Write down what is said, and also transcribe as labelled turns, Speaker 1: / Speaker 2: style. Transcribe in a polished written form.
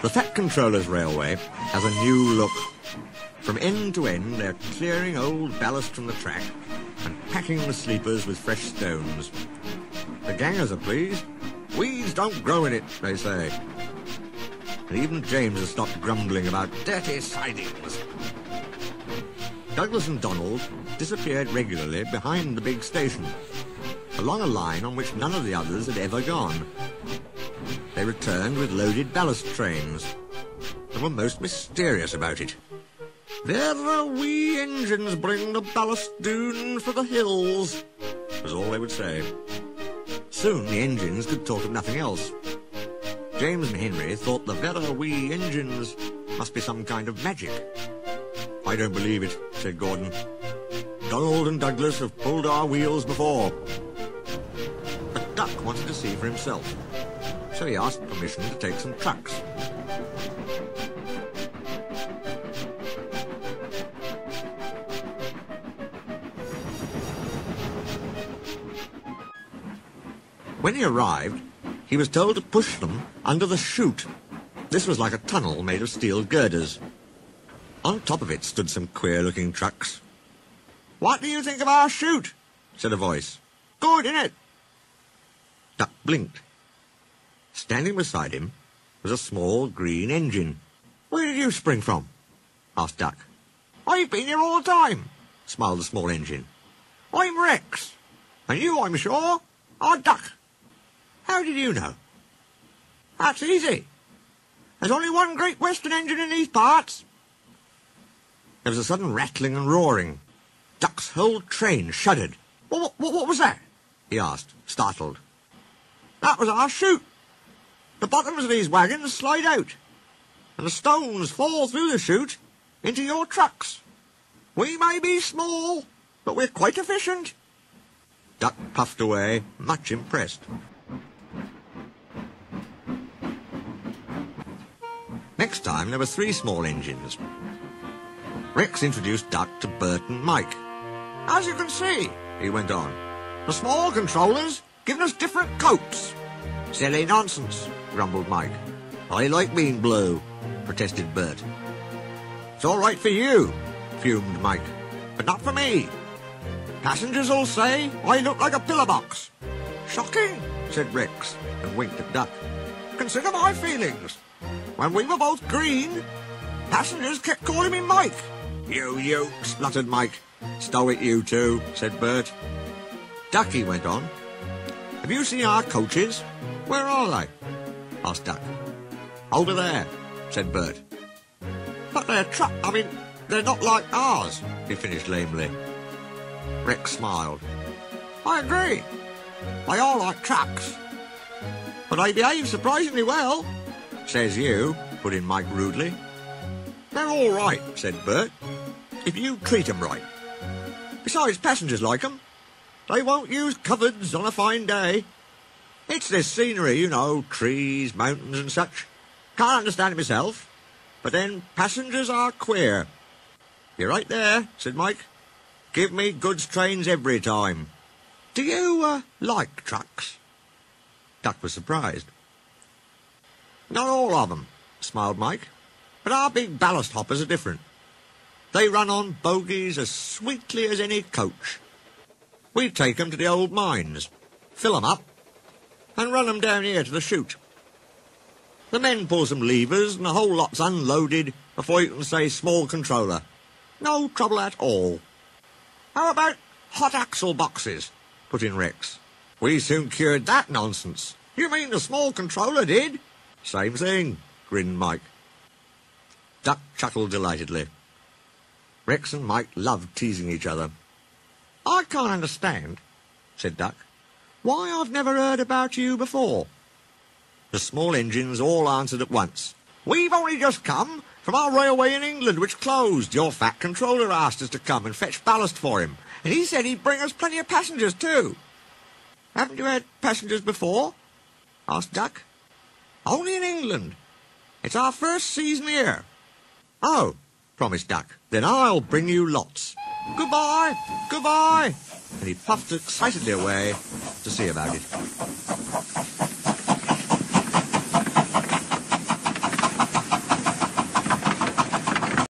Speaker 1: The Fat Controller's Railway has a new look. From end to end, they're clearing old ballast from the track and packing the sleepers with fresh stones. The gangers are pleased. Weeds don't grow in it, they say. And even James has stopped grumbling about dirty sidings. Douglas and Donald disappeared regularly behind the big station, along a line on which none of the others had ever gone. They returned with loaded ballast trains and were most mysterious about it. "There the wee engines bring the ballast doon for the hills," was all they would say. Soon the engines could talk of nothing else. James and Henry thought the very wee engines must be some kind of magic. "I don't believe it," said Gordon. "Donald and Douglas have pulled our wheels before." But Duck wanted to see for himself, so he asked permission to take some trucks. When he arrived, he was told to push them under the chute. This was like a tunnel made of steel girders. On top of it stood some queer-looking trucks. "What do you think of our chute?" said a voice. "Good, isn't it?" Duck blinked. Standing beside him was a small green engine. "Where did you spring from?" asked Duck. "I've been here all the time," smiled the small engine. "I'm Rex, and you, I'm sure, are Duck." "How did you know?" "That's easy. There's only one Great Western engine in these parts." There was a sudden rattling and roaring. Duck's whole train shuddered. What was that?" he asked, startled. "That was our chute. The bottoms of these wagons slide out, and the stones fall through the chute into your trucks. We may be small, but we're quite efficient." Duck puffed away, much impressed. Next time there were 3 small engines. Rex introduced Duck to Bert and Mike. "As you can see," he went on, "the small controllers giving us different coats." "Silly nonsense," grumbled Mike. "I like being blue," protested Bert. "It's all right for you," fumed Mike, "but not for me. Passengers'll say I look like a pillar box." "Shocking," said Rex, and winked at Duck. "Consider my feelings. When we were both green, passengers kept calling me Mike." You, spluttered Mike. "Stow it, you two," said Bert. "Ducky," went on, "have you seen our coaches?" "Where are they?" asked Duck. "Over there," said Bert. "But they're not like ours," he finished lamely. Rex smiled. "I agree. They are like trucks. But they behave surprisingly well." "Says you," put in Mike rudely. "They're all right," said Bert, "if you treat 'em right. Besides, passengers like 'em. They won't use cupboards on a fine day. It's this scenery, you know, trees, mountains and such. Can't understand it myself. But then passengers are queer." "You're right there," said Mike. "Give me goods trains every time." "Do you, like trucks?" Duck was surprised. "Not all of 'em," smiled Mike. "But our big ballast hoppers are different. They run on bogies as sweetly as any coach. We take 'em to the old mines, fill 'em up, and run 'em down here to the chute. The men pull some levers and the whole lot's unloaded before you can say small controller. No trouble at all." "How about hot axle boxes?" put in Rex. "We soon cured that nonsense." "You mean the small controller did?" "Same thing," grinned Mike. Duck chuckled delightedly. Rex and Mike loved teasing each other. "I can't understand," said Duck, "why I've never heard about you before." The small engines all answered at once. "We've only just come from our railway in England, which closed. Your Fat Controller asked us to come and fetch ballast for him, and he said he'd bring us plenty of passengers too." "Haven't you had passengers before?" asked Duck. "Only in England. It's our first season here." "Oh," promised Duck, "then I'll bring you lots. Goodbye, goodbye." And he puffed excitedly away to see about it.